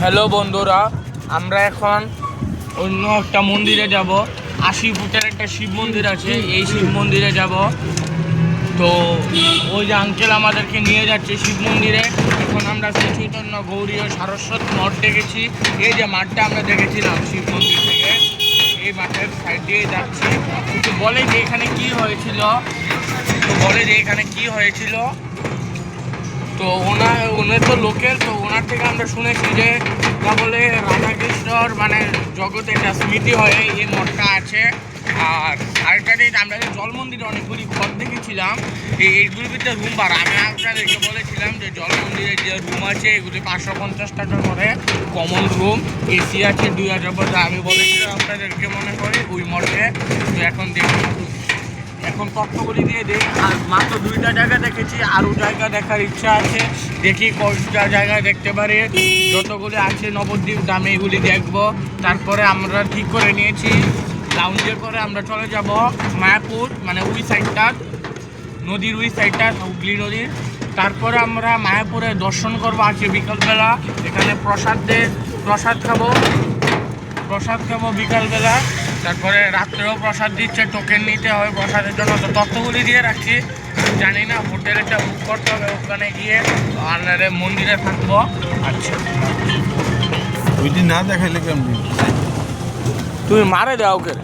Hello বন্ধুরা, আমরা এখন অন্য একটা মন্দিরে যাব। 80 ফুটের একটা শিব মন্দির আছে, এই শিব মন্দিরে যাব। তো ওই যে আঙ্কেল আমাদেরকে নিয়ে যাচ্ছে শিব মন্দিরে। এখন আমরা শ্রী চৈতন্য গৌরী ও সারস্বত মঠ দেখেছি। এই যে মাঠটা আমরা দেখেছিলাম শিব মন্দির থেকে, এই মাঠের সাইড দিয়ে যাচ্ছি। তো বলে যে এখানে কি হয়েছিল, তো ওনার তো লোকের, তো ওনার থেকে আমরা শুনেছি যে বলে রাধাকৃষ্ণর মানে জগতে একটা স্মৃতি হয়ে এই মঠটা আছে। আর আরেকটা জিনিস, আমরা যে জল মন্দিরে অনেকগুলি ঘর দেখেছিলাম, এইগুলির ভিতরে রুম ভাড়া। আমি আপনাদেরকে বলেছিলাম যে জল মন্দিরে যে রুম আছে এগুলি 550 টাকা করে কমন রুম, এসি আছে 2000 পর। আমি বলেছিলাম আপনাদেরকে মনে করি ওই মঠে। তো এখন দেখি, এখন তথ্যগুলি দিয়ে দিই। আর মাত্র 2টা জায়গা দেখেছি, আরও জায়গা দেখার ইচ্ছা আছে। দেখি কয়টা জায়গায় দেখতে পারি, যতগুলি আছে নবদ্বীপ দামে এগুলি দেখবো। তারপরে আমরা ঠিক করে নিয়েছি লাউঞ্জে করে আমরা চলে যাব মায়াপুর, মানে ওই সাইডটা নদীর, ওই সাইডটা হুগলি নদীর। তারপরে আমরা মায়াপুরে দর্শন করবো আজকে বিকালবেলা। এখানে প্রসাদ খাবো বিকালবেলা। তারপরে রাত্রেও প্রসাদ দিচ্ছে, টোকেন নিতে হয় প্রসাদের জন্য। তো তথ্যগুলি দিয়ে রাখছি, জানি না হোটেলটা বুক করতে হবে, ওখানে গিয়ে মন্দিরে থাকবো। আচ্ছা, ওইটি না দেখাইলে কেমন? তুমি মারে দাও ওকে।